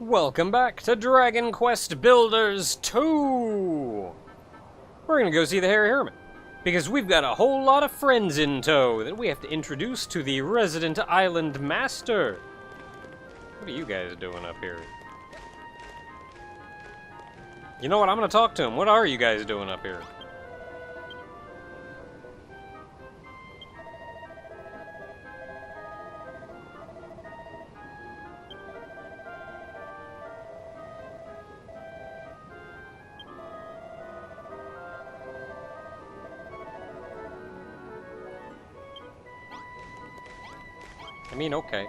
Welcome back to Dragon Quest Builders 2! We're gonna go see the Hairy Hermit, because we've got a whole lot of friends in tow that we have to introduce to the resident island master. What are you guys doing up here? You know what, I'm gonna talk to him. What are you guys doing up here? I mean, okay.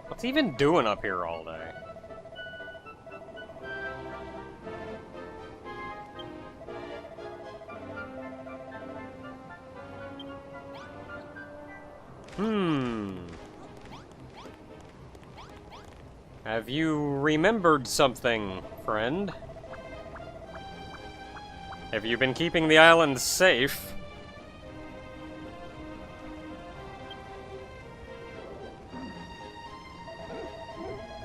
What's he even doing up here all day? Have you remembered something, friend? Have you been keeping the island safe? I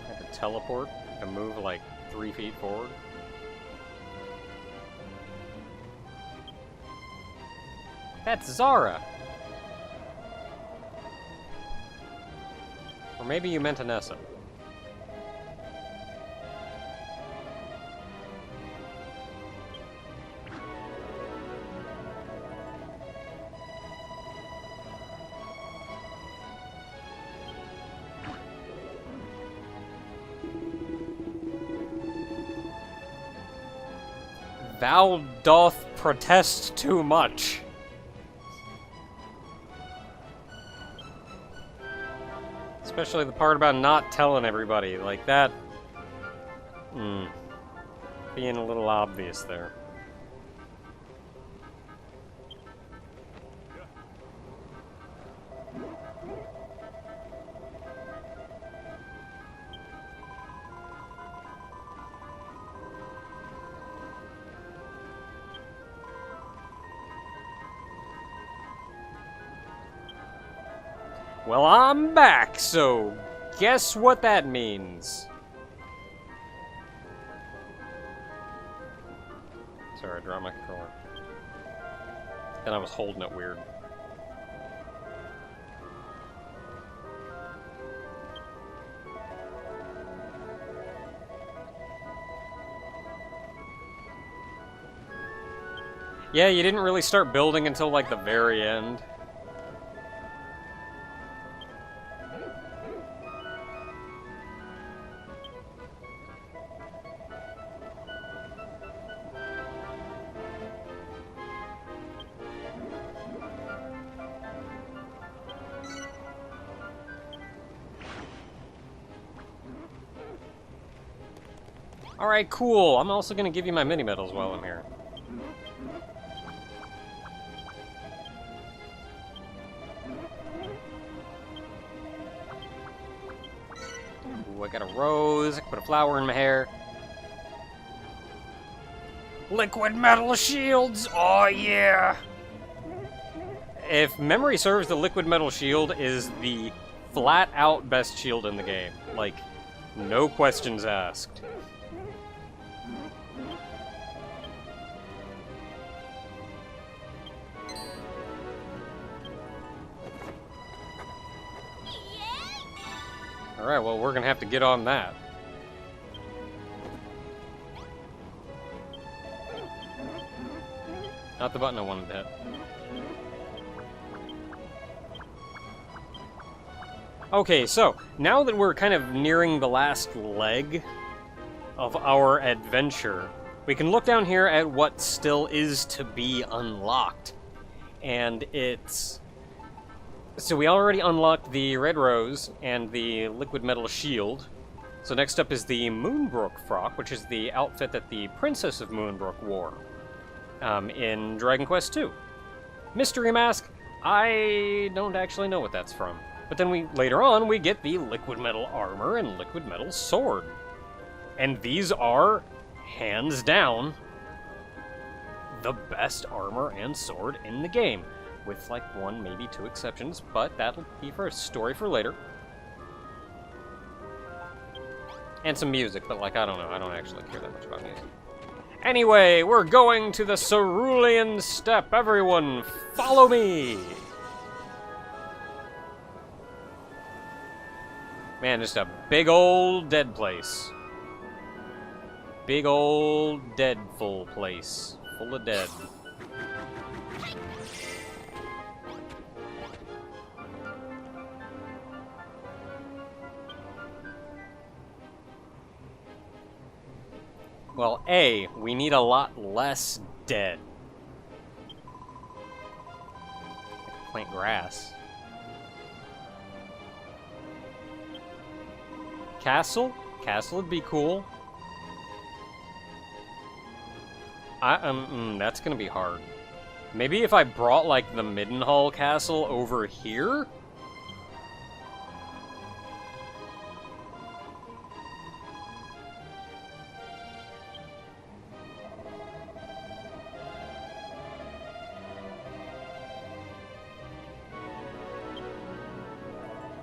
had to teleport to move like 3 feet forward. That's Zara! Or maybe you meant Anessa. Thou doth protest too much. Especially the part about not telling everybody, like that. Being a little obvious there. Well, I'm back, so guess what that means. Sorry, I dropped my controller. And I was holding it weird. Yeah, you didn't really start building until like the very end. Alright, cool. I'm also gonna give you my mini-medals while I'm here. Ooh, I got a rose. I can put a flower in my hair. Liquid metal shields! Oh yeah! If memory serves, the liquid metal shield is the flat-out best shield in the game. Like, no questions asked. Alright, well, we're gonna have to get on that. Not the button I wanted to hit. Okay, so, now that we're kind of nearing the last leg of our adventure, we can look down here at what still is to be unlocked. And it's... So we already unlocked the Red Rose and the Liquid Metal Shield. So next up is the Moonbrook Frock, which is the outfit that the Princess of Moonbrook wore in Dragon Quest II. Mystery Mask, I don't actually know what that's from. But then later on, we get the Liquid Metal Armor and Liquid Metal Sword. And these are, hands down, the best armor and sword in the game, with like one, maybe two exceptions, but that'll be for a story for later. And some music, but like, I don't know, I don't actually care that much about music. Anyway, we're going to the Cerulean Steppe. Everyone, follow me! Man, just a big old dead place. Big old dead-full place. Full of dead. Well, A, we need a lot less dead. Plant grass. Castle? Castle would be cool. That's gonna be hard. Maybe if I brought, like, the Middenhall Castle over here?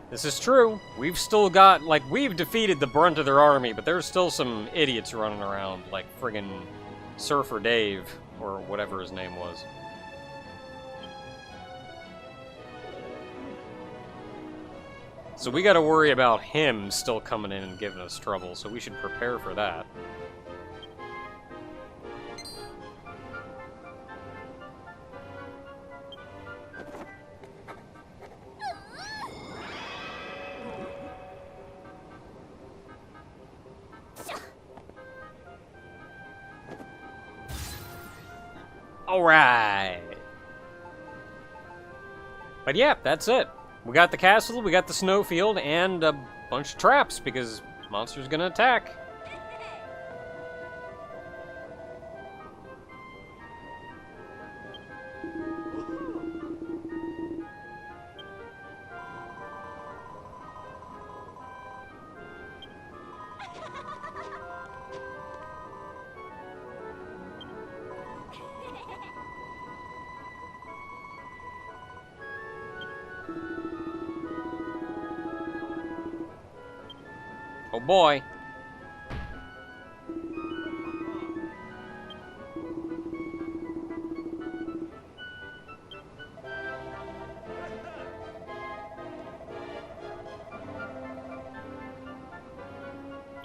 This is true. We've still got, like, we've defeated the brunt of their army, but there's still some idiots running around, like friggin' Surfer Dave, or whatever his name was. So we gotta worry about him still coming in and giving us trouble, so we should prepare for that. Alright! But yeah, that's it. We got the castle, we got the snowfield, and a bunch of traps, because monsters gonna attack. Oh boy.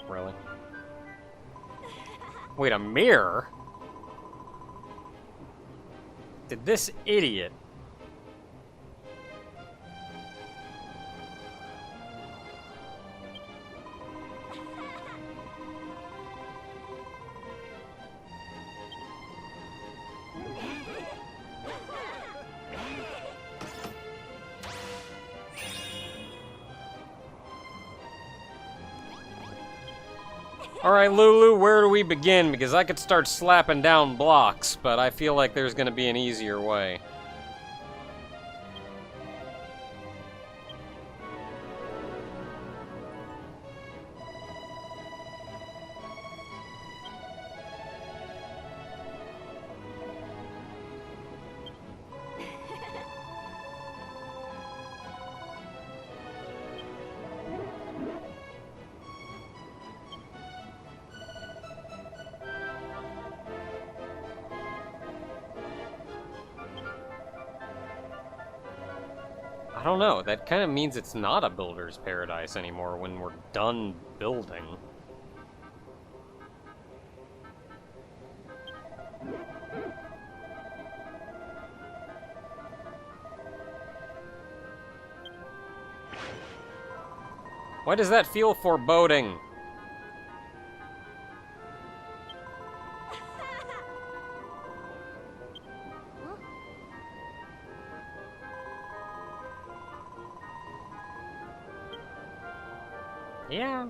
Really? Wait, a mirror? Did this idiot... Alright, Lulu, where do we begin? Because I could start slapping down blocks, but I feel like there's gonna be an easier way. I don't know, that kind of means it's not a builder's paradise anymore when we're done building. Why does that feel foreboding? Yeah.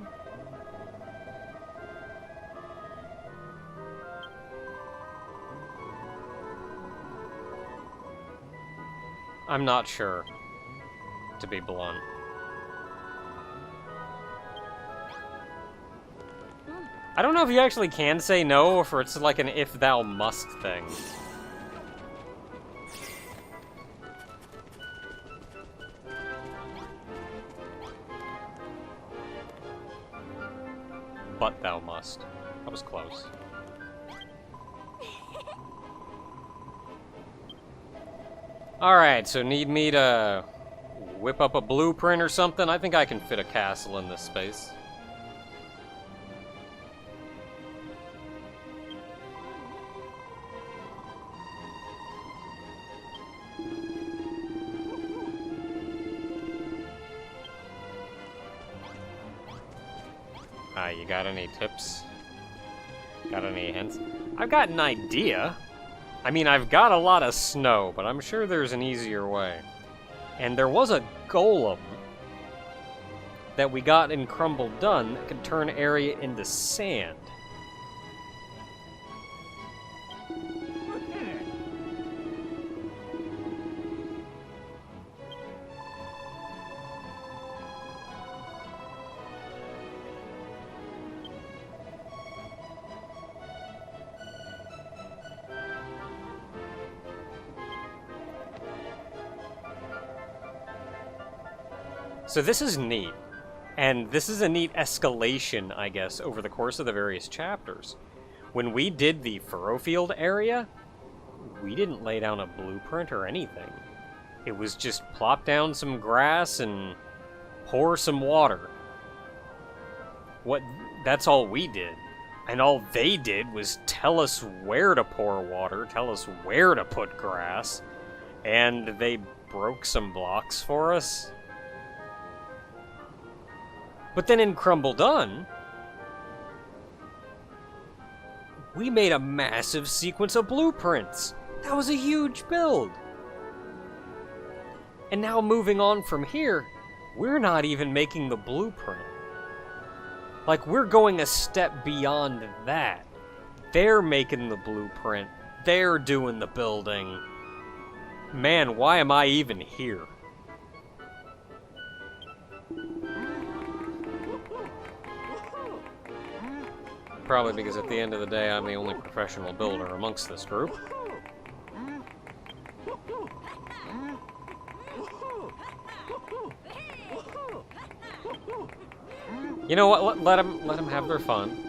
I'm not sure, to be blunt. I don't know if you actually can say no, or if it's like an if thou must thing. but thou must. That was close. Alright, so need me to whip up a blueprint or something? I think I can fit a castle in this space. You got any tips? Got any hints? I've got an idea. I mean, I've got a lot of snow, but I'm sure there's an easier way. And there was a golem that we got in Crumble Done that could turn area into sand. So this is neat, and this is a neat escalation, I guess, over the course of the various chapters. When we did the Furrowfield area, we didn't lay down a blueprint or anything. It was just plop down some grass and pour some water. That's all we did. And all they did was tell us where to pour water, tell us where to put grass, and they broke some blocks for us. But then in Crumble Done, we made a massive sequence of blueprints. That was a huge build. And now moving on from here, we're not even making the blueprint. Like, we're going a step beyond that. They're making the blueprint. They're doing the building. Man, why am I even here? Probably because at the end of the day, I'm the only professional builder amongst this group. You know what? Let them have their fun.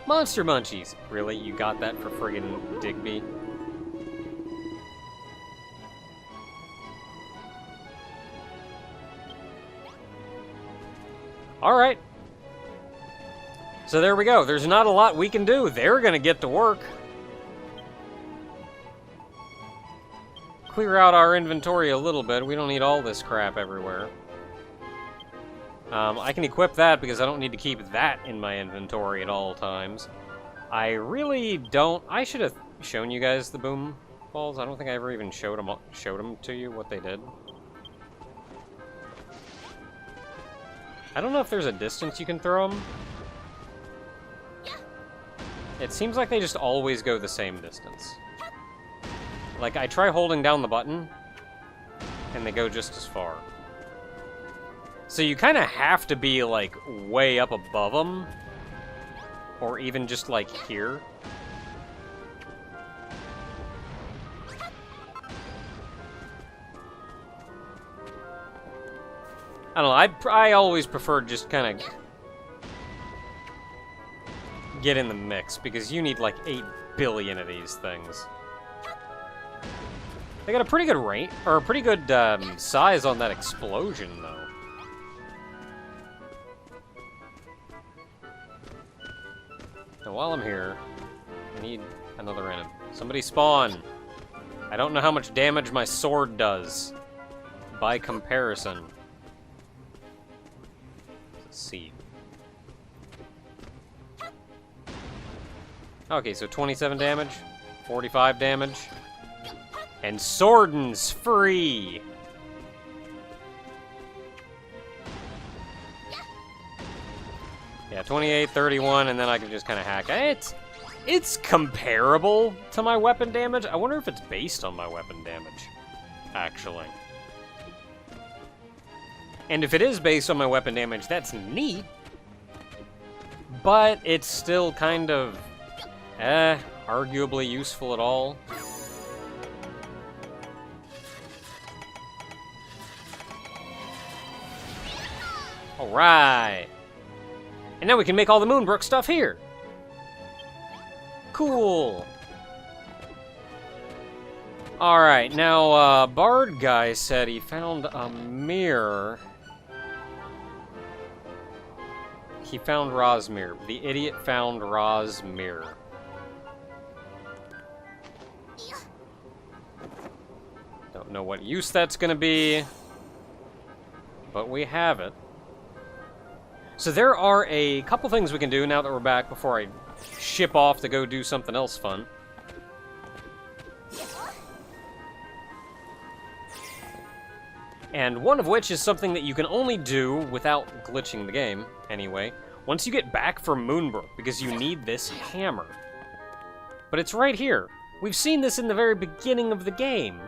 Monster Munchies! Really? You got that for friggin' Digby? Alright. So there we go. There's not a lot we can do. They're gonna get to work. Clear out our inventory a little bit. We don't need all this crap everywhere. I can equip that because I don't need to keep that in my inventory at all times. I really don't... I should have shown you guys the boom balls. I don't think I ever even showed them to you, what they did. I don't know if there's a distance you can throw them. It seems like they just always go the same distance. Like, I try holding down the button, and they go just as far. So you kind of have to be, like, way up above them. Or even just, like, here. I don't know, I always prefer just kind of get in the mix, because you need, like, 8 billion of these things. They got a pretty good rate, or a pretty good size on that explosion, though. Now, while I'm here, I need another enemy. Somebody spawn! I don't know how much damage my sword does, by comparison. Let's see. Okay, so 27 damage, 45 damage, and Swordin's free! Yeah, 28, 31, and then I can just kind of hack it. It's comparable to my weapon damage. I wonder if it's based on my weapon damage, actually. And if it is based on my weapon damage, that's neat. But it's still kind of, arguably useful at all. Alright. And now we can make all the Moonbrook stuff here. Cool. Alright, now, Bard guy said he found a mirror. He found Rosmere. The idiot found Rosmere. Don't know what use that's gonna be, but we have it. So there are a couple things we can do now that we're back before I ship off to go do something else fun. And one of which is something that you can only do without glitching the game, anyway, once you get back from Moonbrook, because you need this hammer. But it's right here. We've seen this in the very beginning of the game,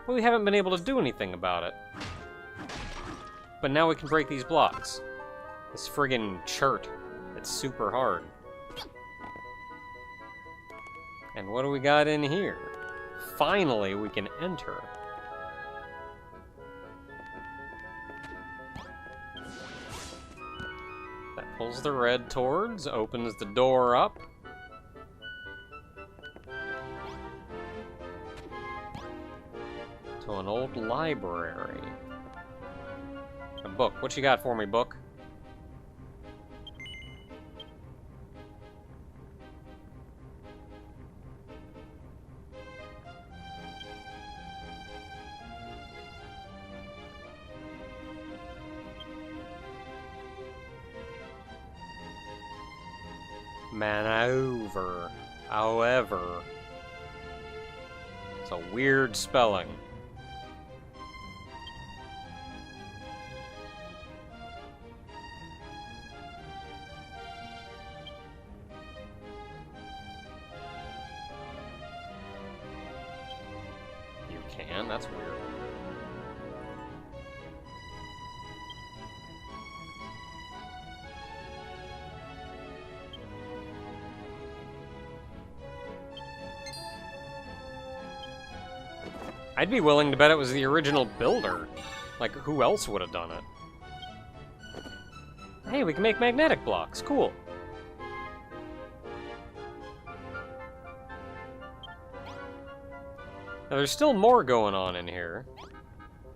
but we haven't been able to do anything about it. But now we can break these blocks. This friggin' chert. It's super hard. And what do we got in here? Finally, we can enter. That pulls the red towards, opens the door up. To an old library. A book. What you got for me, book? Manover. However. It's a weird spelling. You can? That's weird. I'd be willing to bet it was the original builder. Like, who else would have done it? Hey, we can make magnetic blocks. Cool. Now, there's still more going on in here.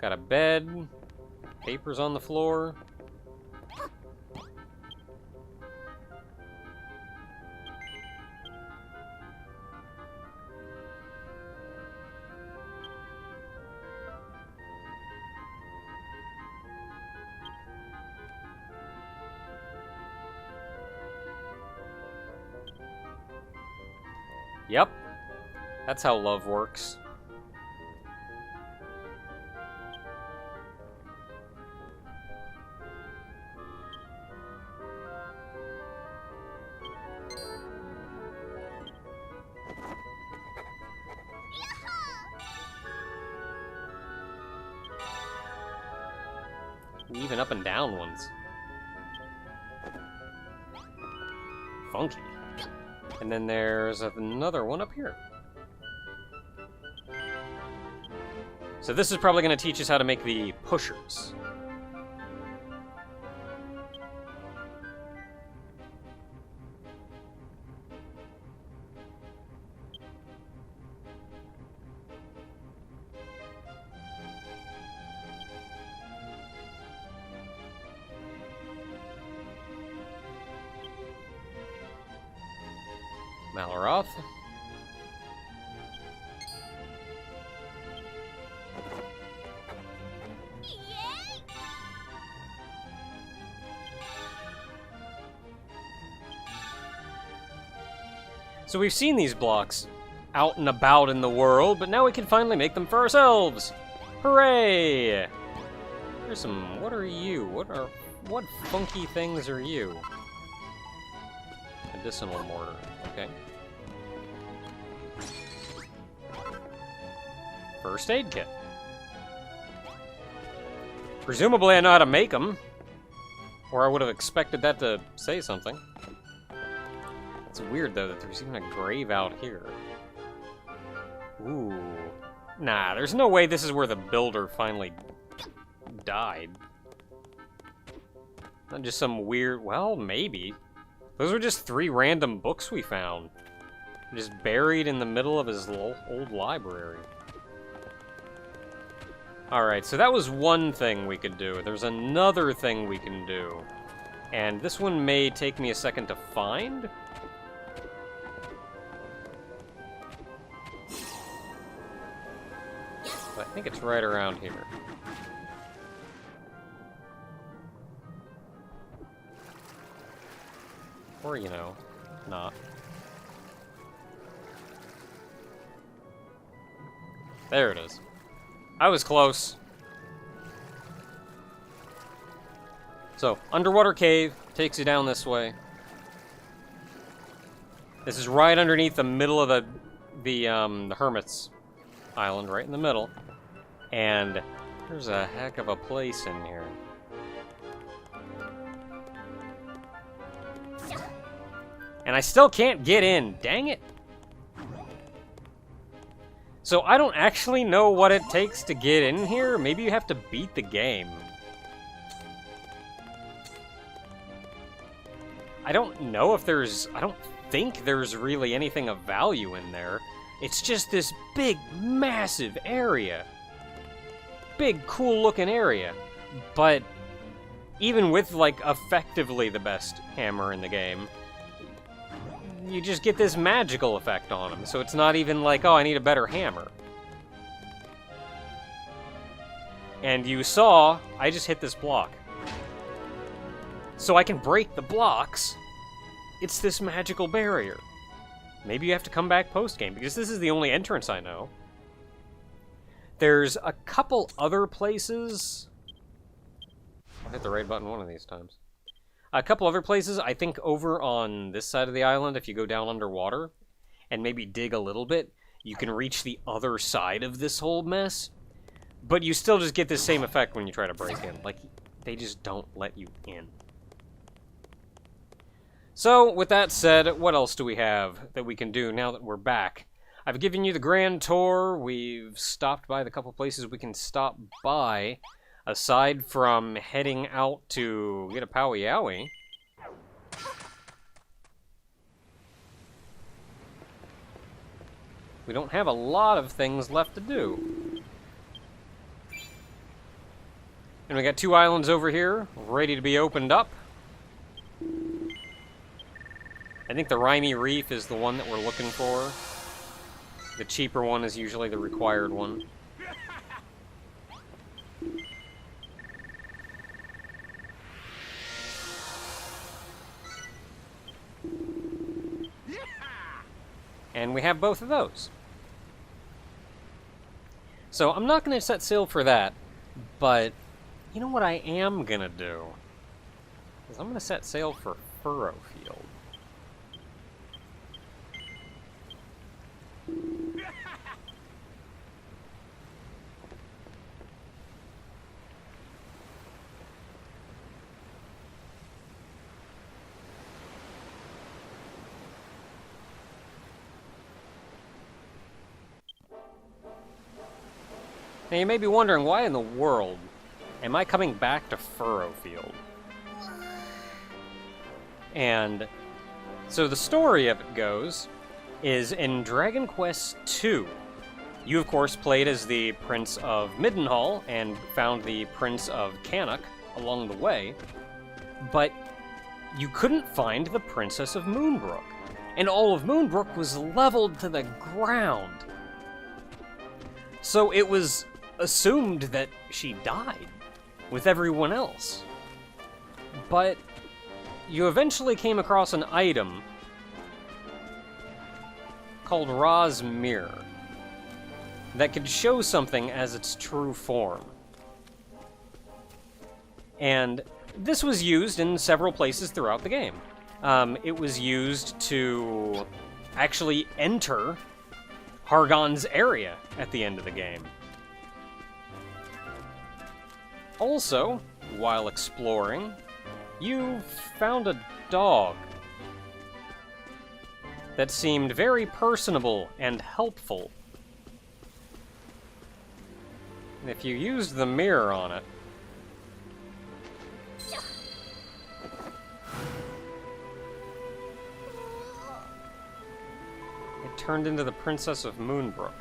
Got a bed, papers on the floor. Yep. That's how love works. Even up and down ones. Funky. And then there's another one up here. So this is probably going to teach us how to make the pushers. Malaroth. So we've seen these blocks out and about in the world, but now we can finally make them for ourselves. Hooray! There's some... What are you? What funky things are you? Medicinal mortar. Okay. First aid kit. Presumably I know how to make them. Or I would have expected that to say something. It's weird, though, that there's even a grave out here. Ooh. Nah, there's no way this is where the builder finally died. Not just some weird... Well, maybe. Those were just 3 random books we found. Just buried in the middle of his old library. Alright, so that was one thing we could do. There's another thing we can do. And this one may take me a second to find. But I think it's right around here. Or, you know, not. There it is. I was close. So, underwater cave takes you down this way. This is right underneath the middle of the Hermit's Island, right in the middle. And there's a heck of a place in here. And I still can't get in, dang it. So I don't actually know what it takes to get in here. Maybe you have to beat the game. I don't know if there's... I don't think there's really anything of value in there. It's just this big, massive area. Big, cool-looking area. But even with, like, effectively the best hammer in the game, you just get this magical effect on him. So it's not even like, oh, I need a better hammer. And you saw, I just hit this block. So I can break the blocks. It's this magical barrier. Maybe you have to come back post-game, because this is the only entrance I know. There's a couple other places. I'll hit the right button one of these times. A couple other places, I think over on this side of the island, if you go down underwater and maybe dig a little bit, you can reach the other side of this whole mess. But you still just get the same effect when you try to break in. Like, they just don't let you in. So, with that said, what else do we have that we can do now that we're back? I've given you the grand tour. We've stopped by the couple places we can stop by. Aside from heading out to get a Powie Yowie. We don't have a lot of things left to do. And we got 2 islands over here, ready to be opened up. I think the Rhymy Reef is the one that we're looking for. The cheaper one is usually the required one. And we have both of those. So I'm not going to set sail for that, but you know what I am going to do? Is I'm going to set sail for Furrow Field. Now you may be wondering, why in the world am I coming back to Furrow Field? And so the story of it goes is in Dragon Quest II. You, of course, played as the Prince of Middenhall and found the Prince of Cannock along the way, but you couldn't find the Princess of Moonbrook, and all of Moonbrook was leveled to the ground. So it was assumed that she died with everyone else. But you eventually came across an item called Ra's Mirror that could show something as its true form. And this was used in several places throughout the game. It was used to actually enter Hargon's area at the end of the game. Also, while exploring, you found a dog that seemed very personable and helpful. And if you used the mirror on it, it turned into the Princess of Moonbrook.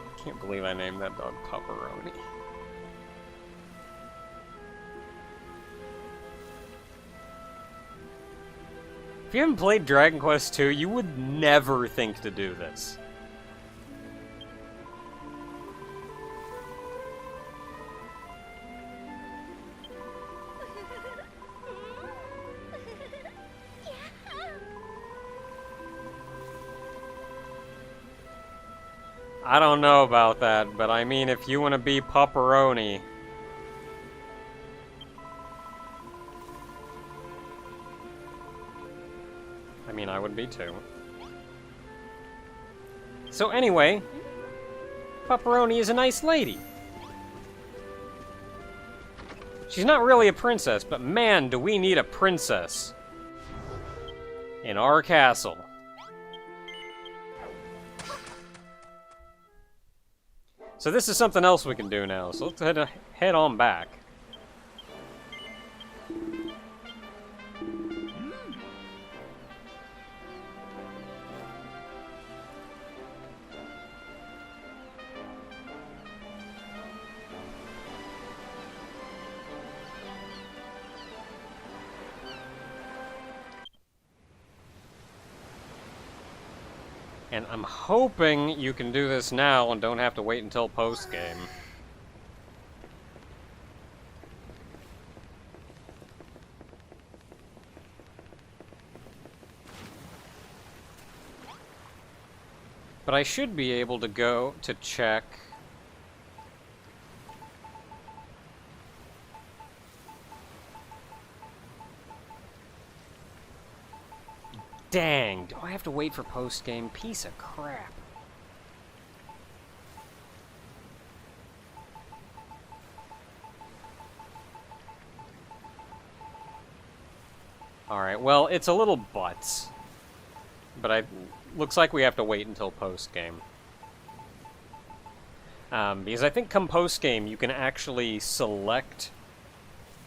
I can't believe I named that dog Pepperoni. If you haven't played Dragon Quest II, you would never think to do this. I don't know about that, but I mean, if you want to be Pepperoni... I mean, I would be too. So anyway, Pepperoni is a nice lady. She's not really a princess, but man, do we need a princess in our castle. So this is something else we can do now, so let's head on back. And I'm hoping you can do this now and don't have to wait until post-game. But I should be able to go to check... Dang, do I have to wait for post-game? Piece of crap. Alright, well, it's a little butts. But looks like we have to wait until post-game. Because I think come post-game, you can actually select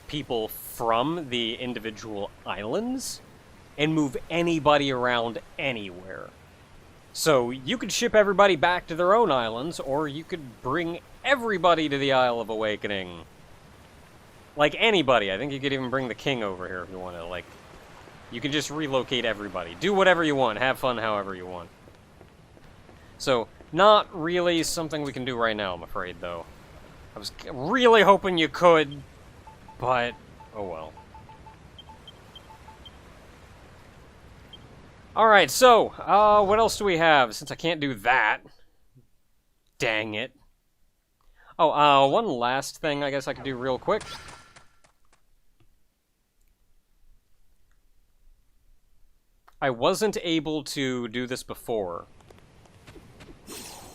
people from the individual islands and move anybody around anywhere. So you could ship everybody back to their own islands, or you could bring everybody to the Isle of Awakening. Like anybody. I think you could even bring the king over here if you want to. Like, you can just relocate everybody. Do whatever you want. Have fun however you want. So, not really something we can do right now, I'm afraid, though. I was really hoping you could, but oh well. Alright, so, what else do we have? Since I can't do that. Dang it. Oh, one last thing I guess I could do real quick. I wasn't able to do this before.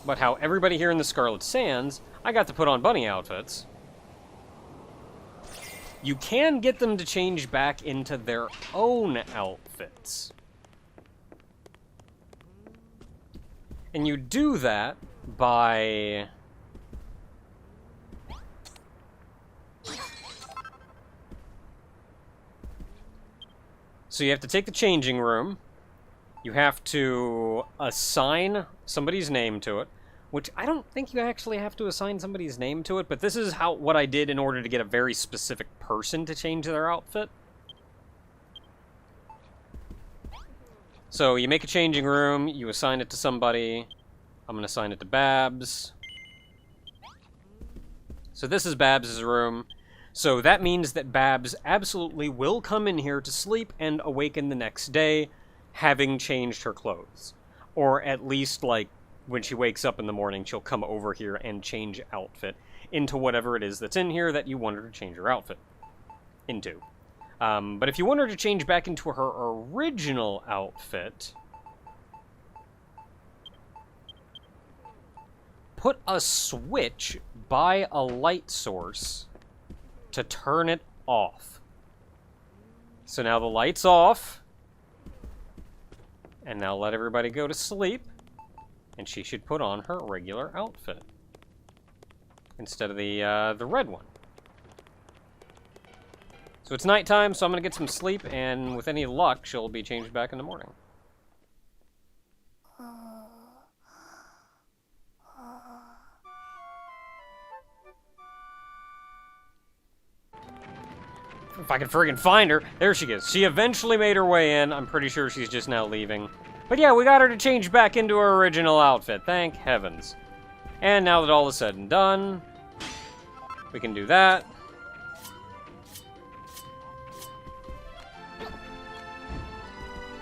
But how everybody here in the Scarlet Sands, I got to put on bunny outfits. You can get them to change back into their own outfits. And you do that by... So you have to take the changing room. You have to assign somebody's name to it, which I don't think you actually have to assign somebody's name to it, but this is what I did in order to get a very specific person to change their outfit. So you make a changing room, you assign it to somebody. I'm going to assign it to Babs. So this is Babs' room. So that means that Babs absolutely will come in here to sleep and awaken the next day. having changed her clothes. Or at least, like, when she wakes up in the morning, she'll come over here and change outfit into whatever it is that's in here that you want her to change her outfit into. But if you want her to change back into her original outfit, put a switch by a light source to turn it off. So now the light's off. And now let everybody go to sleep. And she should put on her regular outfit instead of the red one. So it's nighttime, so I'm going to get some sleep, and with any luck, she'll be changed back in the morning. If I can friggin' find her. There she is. She eventually made her way in. I'm pretty sure she's just now leaving. But yeah, we got her to change back into her original outfit. Thank heavens. And now that all is said and done, we can do that.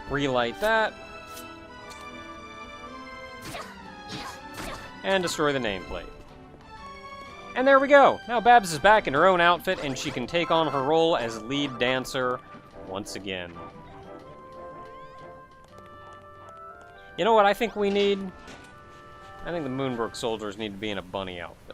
Relight that. And destroy the nameplate. And there we go! Now Babs is back in her own outfit, and she can take on her role as lead dancer once again. You know what I think we need? I think the Moonbrook soldiers need to be in a bunny outfit.